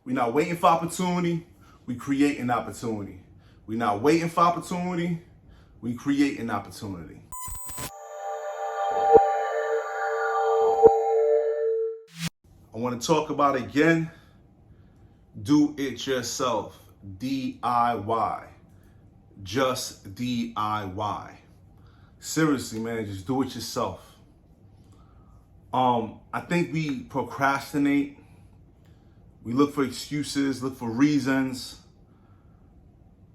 We're not waiting for opportunity, we create an opportunity. We're not waiting for opportunity, we create an opportunity. I want to talk about again, do it yourself, DIY, just DIY. Seriously, man, just do it yourself. I think we procrastinate. We look for excuses, look for reasons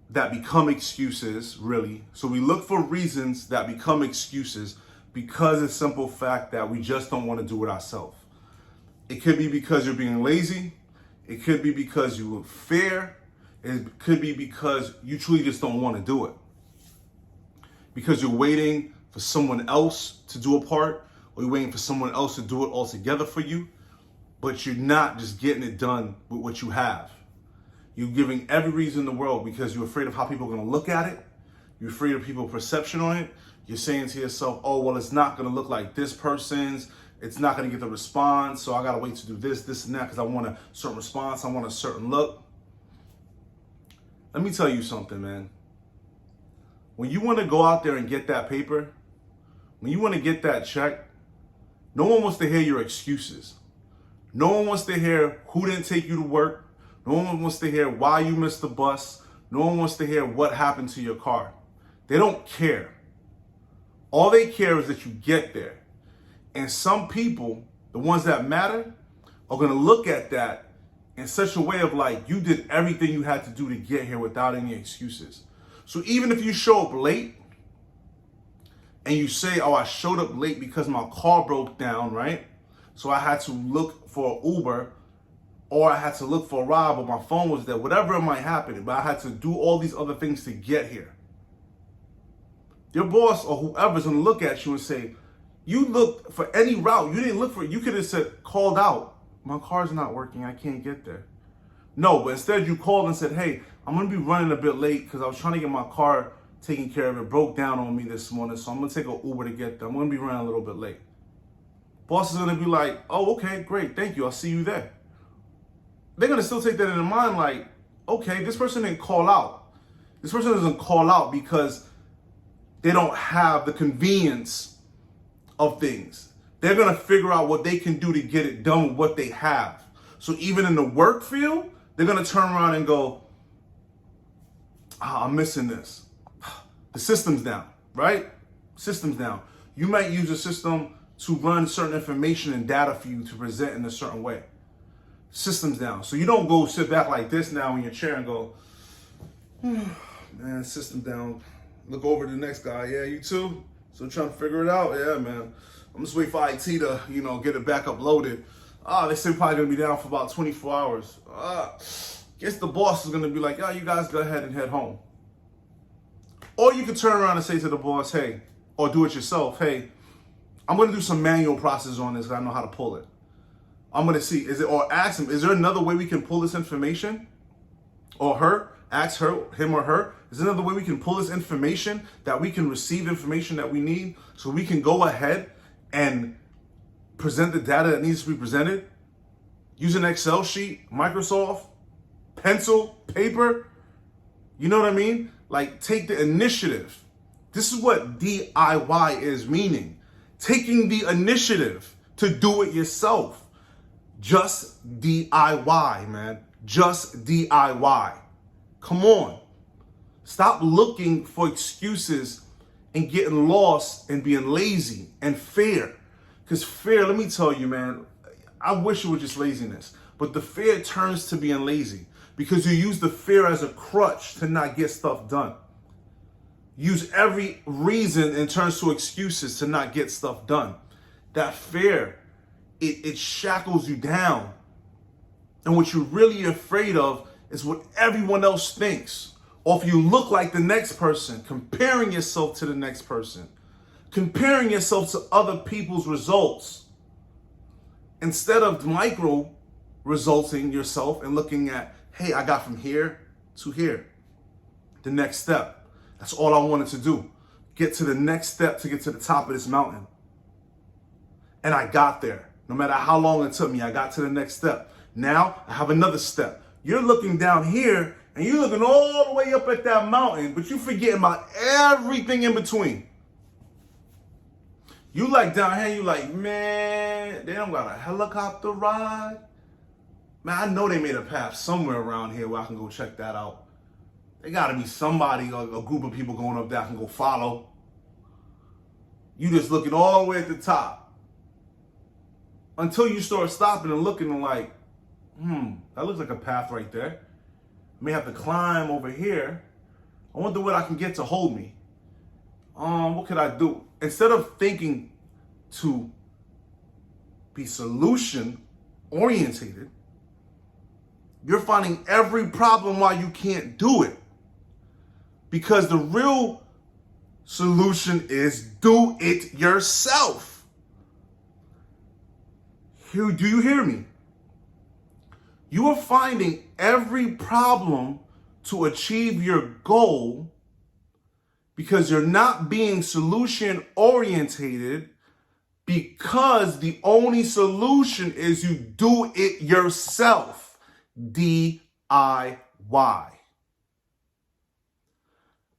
that become excuses, really. So we look for reasons that become excuses because of the simple fact that we just don't want to do it ourselves. It could be because you're being lazy. It could be because you look fair. It could be because you truly just don't want to do it. Because you're waiting for someone else to do a part, or you're waiting for someone else to do it all together for you, but you're not just getting it done with what you have. You're giving every reason in the world because you're afraid of how people are going to look at it. You're afraid of people's perception on it. You're saying to yourself, oh, well, it's not going to look like this person's. It's not going to get the response, so I got to wait to do this, this, and that because I want a certain response. I want a certain look. Let me tell you something, man. When you want to go out there and get that paper, when you want to get that check, no one wants to hear your excuses. No one wants to hear who didn't take you to work. No one wants to hear why you missed the bus. No one wants to hear what happened to your car. They don't care. All they care is that you get there. And some people, the ones that matter, are going to look at that in such a way of like, you did everything you had to do to get here without any excuses. So even if you show up late and you say, oh, I showed up late because my car broke down, right? So I had to look for an Uber, or I had to look for a ride, but my phone was there, whatever it might happen, but I had to do all these other things to get here. Your boss or whoever's gonna look at you and say, you looked for any route, you didn't look for it. You could have said, called out, my car's not working, I can't get there. No, but instead you called and said, hey, I'm gonna be running a bit late because I was trying to get my car taken care of. It broke down on me this morning, so I'm gonna take an Uber to get there. I'm gonna be running a little bit late. Boss is gonna be like, oh, okay, great, thank you, I'll see you there. They're gonna still take that in mind like, okay, this person didn't call out. This person doesn't call out because they don't have the convenience of things. They're gonna figure out what they can do to get it done with what they have. So even in the work field, they're gonna turn around and go, I'm missing this. The system's down, right? System's down. You might use a system to run certain information and data for you to present in a certain way. System's down. So you don't go sit back like this now in your chair and go, man, system down. Look over to the next guy. Yeah, you too? So trying to figure it out? Yeah, man. I'm just waiting for IT to, get it back uploaded. They say probably gonna be down for about 24 hours. Guess the boss is gonna be like, you guys go ahead and head home. Or you could turn around and say to the boss, hey, or do it yourself, hey, I'm gonna do some manual process on this because I know how to pull it. I'm gonna see, or ask him, is there another way we can pull this information? Or her, ask him or her, is there another way we can pull this information that we can receive information that we need so we can go ahead and present the data that needs to be presented? Use an Excel sheet, Microsoft, pencil, paper. You know what I mean? Like, take the initiative. This is what DIY is meaning. Taking the initiative to do it yourself. Just DIY, man. Just DIY. Come on. Stop looking for excuses and getting lost and being lazy and fear. Because fear, let me tell you, man, I wish it was just laziness. But the fear turns to being lazy because you use the fear as a crutch to not get stuff done. Use every reason and turns to excuses to not get stuff done. That fear, it shackles you down. And what you're really afraid of is what everyone else thinks. Or if you look like the next person, comparing yourself to the next person. Comparing yourself to other people's results. Instead of micro resulting yourself and looking at, hey, I got from here to here. The next step. That's all I wanted to do. Get to the next step to get to the top of this mountain. And I got there. No matter how long it took me, I got to the next step. Now I have another step. You're looking down here and you're looking all the way up at that mountain, but you forgetting about everything in between. You like down here, you like, man, they don't got a helicopter ride. Man, I know they made a path somewhere around here where I can go check that out. There gotta be somebody, a group of people going up there I can go follow. You just looking all the way at the top. Until you start stopping and looking and like, that looks like a path right there. I may have to climb over here. I wonder what I can get to hold me. What could I do? Instead of thinking to be solution orientated, you're finding every problem why you can't do it. Because the real solution is do it yourself. Do you hear me? You are finding every problem to achieve your goal because you're not being solution orientated, because the only solution is you do it yourself. DIY.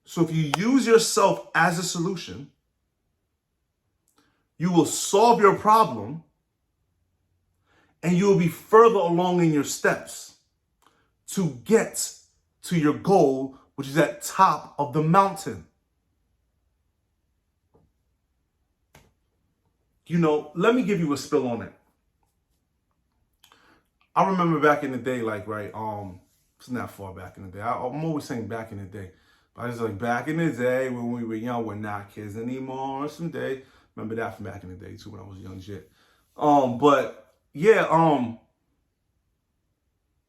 So if you use yourself as a solution, you will solve your problem and you will be further along in your steps to get to your goal, which is at top of the mountain. You know, let me give you a spill on it. I remember back in the day, like, right, it's not far back in the day. I'm always saying back in the day. But it's like back in the day when we were young, we're not kids anymore. Someday, remember that from back in the day too when I was young shit. But yeah,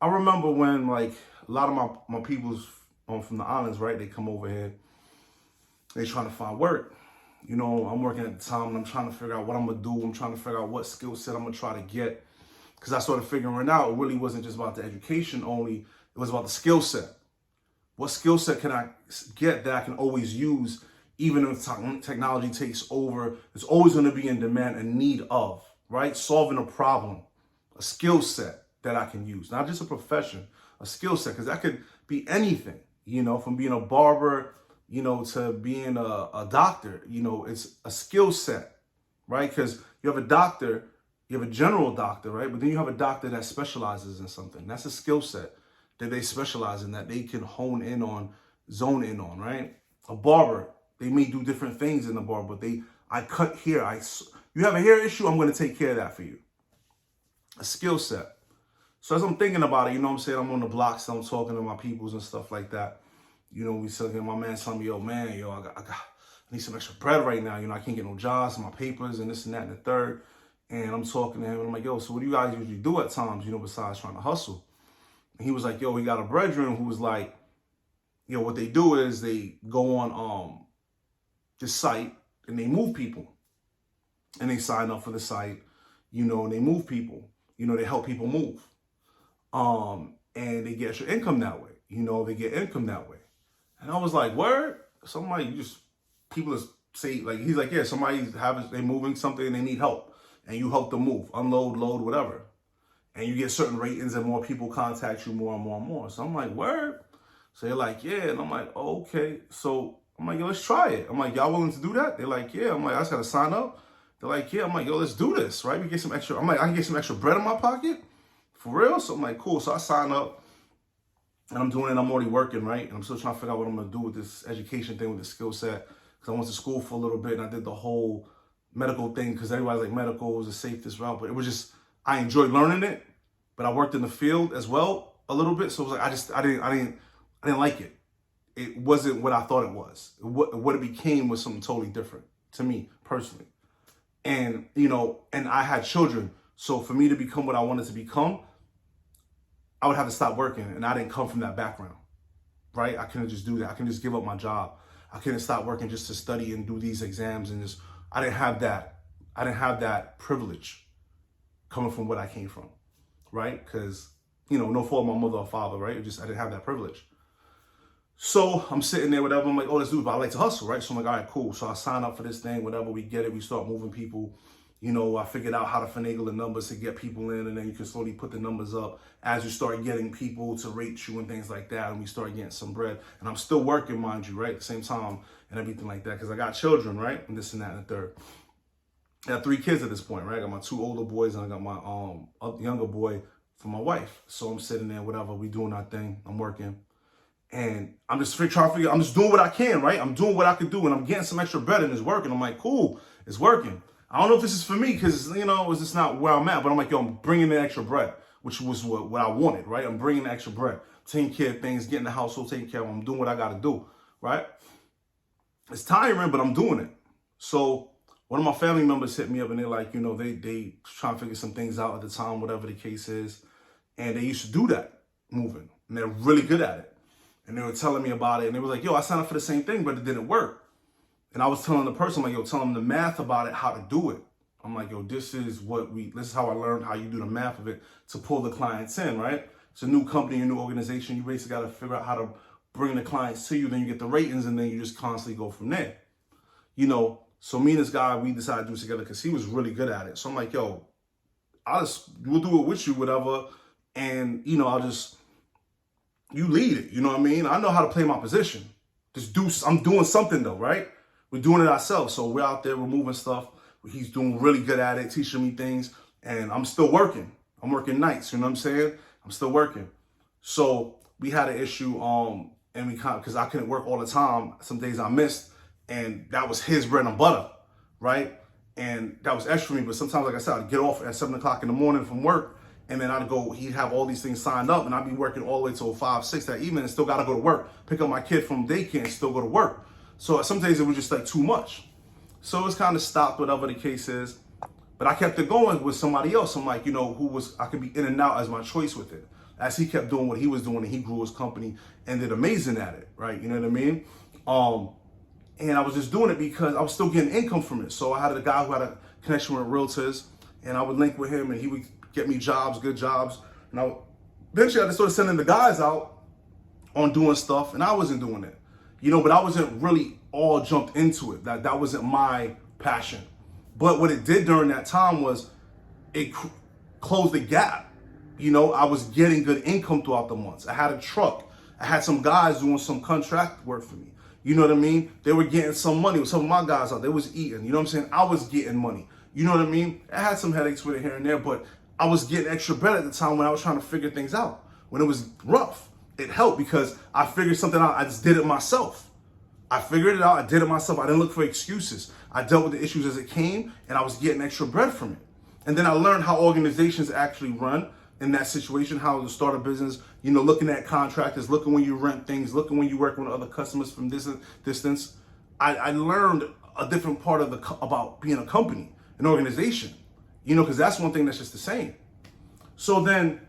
I remember when like a lot of my peoples from the islands, right? They come over here. They trying to find work. You know, I'm working at the time and I'm trying to figure out what I'm gonna do. I'm trying to figure out what skill set I'm gonna try to get. Because I started figuring out it really wasn't just about the education only, it was about the skill set. What skill set can I get that I can always use, even if technology takes over? It's always going to be in demand and need of, right? Solving a problem, a skill set that I can use, not just a profession, a skill set, because that could be anything, you know, from being a barber, you know, to being a doctor. You know, it's a skill set, right? Because you have a doctor, you have a general doctor, right? But then you have a doctor that specializes in something. That's a skill set that they specialize in, that they can hone in on, zone in on, right? A barber, they may do different things in the barber, but I cut hair. You have a hair issue, I'm going to take care of that for you. A skill set. So as I'm thinking about it, you know what I'm saying? I'm on the block, so I'm talking to my peoples and stuff like that. You know, my man telling me, I need some extra bread right now. You know, I can't get no jobs, my papers and this and that and the third. And I'm talking to him and I'm like, so what do you guys usually do at times, you know, besides trying to hustle? And he was like, he got a brethren who was like, what they do is they go on this site and they move people. And they sign up for the site, you know, and they move people. You know, they help people move. And they get extra income that way. You know, they get income that way. And I was like, word? People say, like, he's like, they moving something and they need help. And you help them move, unload, load, whatever. And you get certain ratings and more people contact you more and more and more. So I'm like, word? So they're like, yeah. And I'm like, oh, okay. So I'm like, let's try it. I'm like, y'all willing to do that? They're like, yeah. I'm like, I just got to sign up. They're like, yeah. I'm like, let's do this, right? We get some extra. I'm like, I can get some extra bread in my pocket? For real? So I'm like, cool. So I sign up and I'm doing it. I'm already working, right? And I'm still trying to figure out what I'm going to do with this education thing, with the skill set. Because I went to school for a little bit and I did the whole medical thing because everybody's like, medical was the safest route. But it was just, I enjoyed learning it, but I worked in the field as well a little bit. So it was like, I didn't like it. It wasn't what I thought it was. What it became was something totally different to me personally. And, you know, and I had children. So for me to become what I wanted to become, I would have to stop working. And I didn't come from that background, right? I couldn't just do that. I couldn't just give up my job. I couldn't stop working just to study and do these exams and just, I didn't have that privilege coming from what I came from, right? Because, you know, no fault of my mother or father, right? I didn't have that privilege. So I'm sitting there, whatever. I'm like, let's do it. But I like to hustle, right? So I'm like, all right, cool. So I sign up for this thing, whatever. We get it. We start moving people. I figured out how to finagle the numbers to get people in, and then you can slowly put the numbers up as you start getting people to rate you and things like that, and we start getting some bread. And I'm still working, mind you, right, at the same time and everything like that, because I got children, right, and this and that and the third. I got 3 kids at this point, right? I got my 2 older boys, and I got my younger boy for my wife. So I'm sitting there, whatever, we doing our thing, I'm working. And I'm just trying to figure, I'm just doing what I can, right? I'm doing what I could do, and I'm getting some extra bread, and it's working. I'm like, cool, it's working. I don't know if this is for me, because, it's just not where I'm at, but I'm like, yo, I'm bringing in extra bread, which was what I wanted, right? I'm bringing extra bread, taking care of things, getting the household taken care of. I'm doing what I got to do, right? It's tiring, but I'm doing it. So one of my family members hit me up, and they're like, they trying to figure some things out at the time, whatever the case is. And they used to do that, moving, and they're really good at it. And they were telling me about it, and they were like, yo, I signed up for the same thing, but it didn't work. And I was telling the person, I'm like, yo, tell them the math about it, how to do it. I'm like, yo, this is how I learned how you do the math of it to pull the clients in, right? It's a new company, a new organization. You basically got to figure out how to bring the clients to you. Then you get the ratings, and then you just constantly go from there. So me and this guy, we decided to do it together because he was really good at it. So I'm like, yo, we'll do it with you, whatever. And, you lead it. You know what I mean? I know how to play my position. I'm doing something though, right? We're doing it ourselves. So we're out there, we're moving stuff. He's doing really good at it, teaching me things. And I'm still working. I'm working nights, you know what I'm saying? I'm still working. So we had an issue, and because I couldn't work all the time. Some days I missed. And that was his bread and butter, right? And that was extra for me. But sometimes, like I said, I'd get off at 7 o'clock in the morning from work, and then he'd have all these things signed up, and I'd be working all the way till 5, 6 that evening, and still got to go to work, pick up my kid from daycare and still go to work. So some days it was just like too much. So it was kind of stopped, whatever the case is. But I kept it going with somebody else. I'm like, I could be in and out as my choice with it. As he kept doing what he was doing, and he grew his company and did amazing at it, right? You know what I mean? And I was just doing it because I was still getting income from it. So I had a guy who had a connection with realtors, and I would link with him, and he would get me jobs, good jobs. And eventually I just started sending the guys out on doing stuff, and I wasn't doing it, but I wasn't really all jumped into it. That wasn't my passion. But what it did during that time was it closed the gap. I was getting good income throughout the months. I had a truck. I had some guys doing some contract work for me. You know what I mean? They were getting some money with some of my guys out. They was eating. You know what I'm saying? I was getting money. You know what I mean? I had some headaches with it here and there, but I was getting extra bread at the time when I was trying to figure things out. When it was rough, it helped because I figured something out. I just did it myself. I figured it out. I did it myself. I didn't look for excuses. I dealt with the issues as it came, and I was getting extra bread from it. And then I learned how organizations actually run in that situation, how to start a business, looking at contractors, looking when you rent things, looking when you work with other customers from distance. I learned a different part about being a company, an organization, because that's one thing that's just the same. So then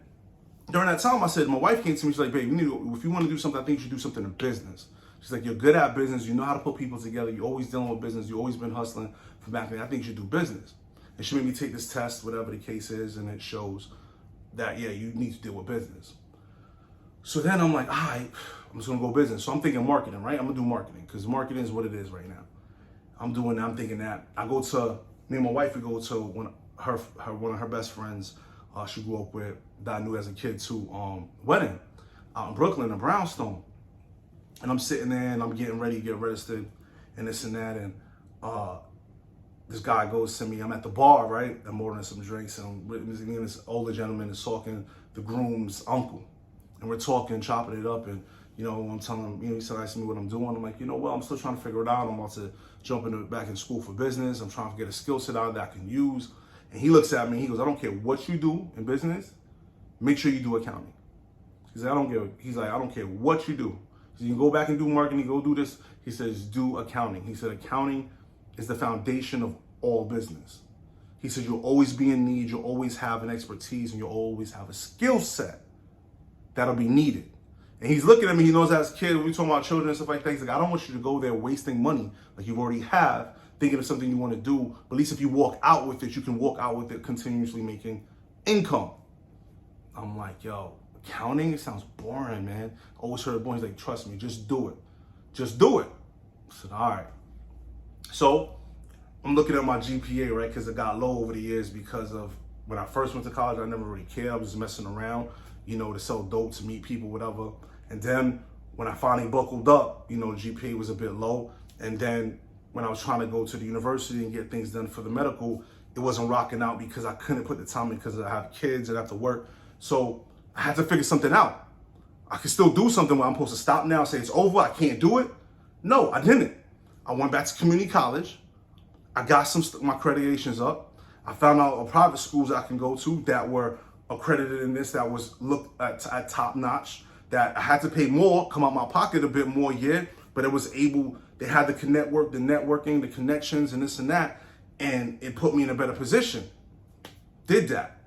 during that time, I said, my wife came to me, she's like, babe, if you want to do something, I think you should do something in business. She's like, you're good at business. You know how to put people together. You're always dealing with business. You've always been hustling from back then. I think you should do business. And she made me take this test, whatever the case is, and it shows that, yeah, you need to deal with business. So then I'm like, all right, I'm just going to go business. So I'm thinking marketing, right? I'm going to do marketing because marketing is what it is right now. I'm thinking that. Me and my wife, we go to one of her best friends she grew up with that I knew as a kid too, wedding out in Brooklyn, in Brownstone. And I'm sitting there and I'm getting ready to get registered and this and that. And this guy goes to me, I'm at the bar, right? I'm ordering some drinks, and me and this older gentleman is talking, the groom's uncle. And we're talking, chopping it up, and I'm telling him, he's asking me what I'm doing. I'm like, I'm still trying to figure it out. I'm about to jump back in school for business. I'm trying to get a skill set out that I can use. And he looks at me, he goes, I don't care what you do in business, make sure you do accounting. He's like, I don't care what you do. So you can go back and do marketing, go do this. He says, do accounting. He said, accounting is the foundation of all business. He said, you'll always be in need, you'll always have an expertise, and you'll always have a skill set that'll be needed. And he's looking at me, he knows as a kid, when we talking about children and stuff like that, he's like, I don't want you to go there wasting money like you already have, thinking of something you want to do, but at least if you walk out with it, you can walk out with it continuously making income. I'm like, yo, accounting, it sounds boring, man. Always heard it boring. He's like, trust me, just do it. Just do it. I said, all right. So I'm looking at my GPA, right? Because it got low over the years because of when I first went to college, I never really cared. I was just messing around, to sell dope, to meet people, whatever. And then when I finally buckled up, GPA was a bit low. And then when I was trying to go to the university and get things done for the medical, it wasn't rocking out because I couldn't put the time in because I have kids and I have to work. So I had to figure something out. I could still do something where I'm supposed to stop now and say it's over, I can't do it. No, I didn't. I went back to community college. I got my accreditations up. I found out a private schools I can go to that were accredited in this, that was looked at top notch, that I had to pay more, come out my pocket a bit more, yeah, but it was able, they had the networking, the connections and this and that, and it put me in a better position. Did that.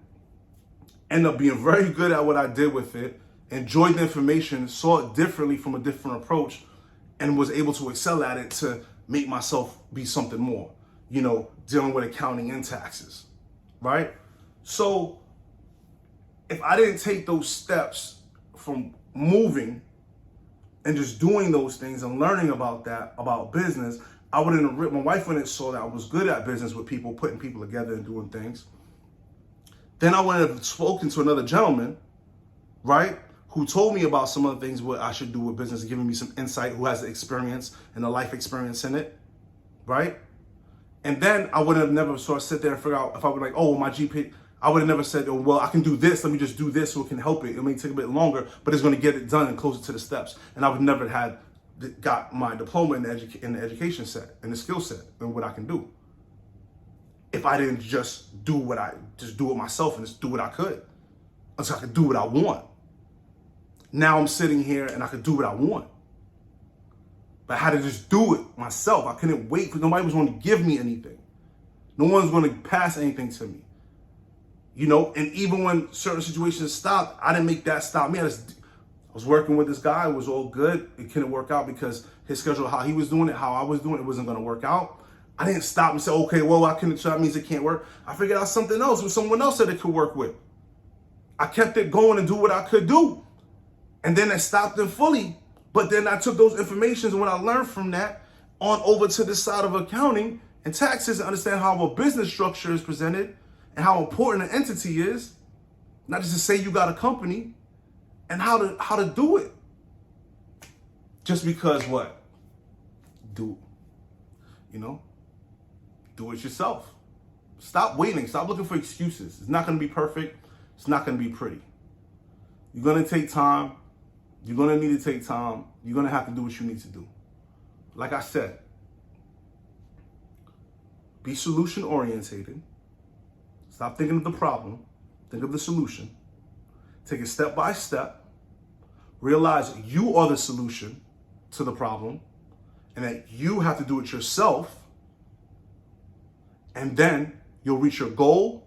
Ended up being very good at what I did with it, enjoyed the information, saw it differently from a different approach, and was able to excel at it to make myself be something more, dealing with accounting and taxes, right? So if I didn't take those steps from moving and just doing those things and learning about business, I wouldn't have, my wife wouldn't have saw that I was good at business with people, putting people together and doing things. Then I wouldn't have spoken to another gentleman, right, who told me about some of the things what I should do with business, giving me some insight, who has the experience and the life experience in it, right? And then I would have never sort of sit there and figure out if I would like, oh, my GPA, I would have never said, oh, well, I can do this. Let me just do this so it can help it. It may take a bit longer, but it's going to get it done and closer to the steps. And I would never have got my diploma in the education set and the skill set and what I can do if I didn't just do it myself and just do what I could until I could do what I want. Now I'm sitting here and I could do what I want. But I had to just do it myself. I couldn't wait because nobody was going to give me anything. No one's going to pass anything to me. And even when certain situations stopped, I didn't make that stop me. I was working with this guy. It was all good. It couldn't work out because his schedule, how he was doing it, how I was doing it, wasn't going to work out. I didn't stop and say, okay, well, I couldn't, so that means it can't work. I figured out something else with someone else that it could work with. I kept it going and do what I could do. And then I stopped it fully. But then I took those informations and what I learned from that on over to the side of accounting and taxes and understand how a business structure is presented and how important an entity is, not just to say you got a company, and how to do it. Just because what? Do it yourself. Stop waiting. Stop looking for excuses. It's not going to be perfect. It's not going to be pretty. You're going to take time. You're going to need to take time. You're going to have to do what you need to do. Like I said, be solution orientated. Stop thinking of the problem. Think of the solution. Take it step by step. Realize you are the solution to the problem and that you have to do it yourself. And then you'll reach your goal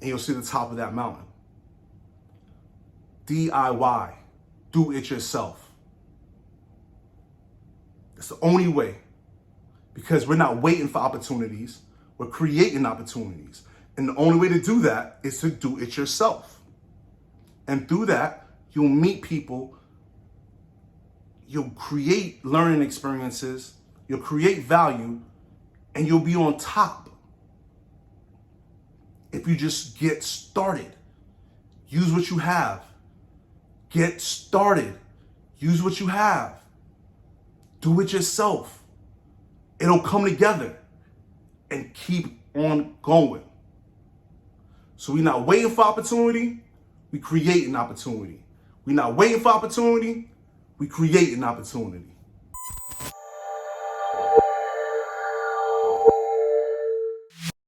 and you'll see the top of that mountain. DIY. Do it yourself. That's the only way. Because we're not waiting for opportunities. We're creating opportunities. And the only way to do that is to do it yourself. And through that, you'll meet people. You'll create learning experiences. You'll create value. And you'll be on top. If you just get started. Use what you have. Get started. Use what you have. Do it yourself. It'll come together and keep on going. So we're not waiting for opportunity. We create an opportunity. We're not waiting for opportunity. We create an opportunity.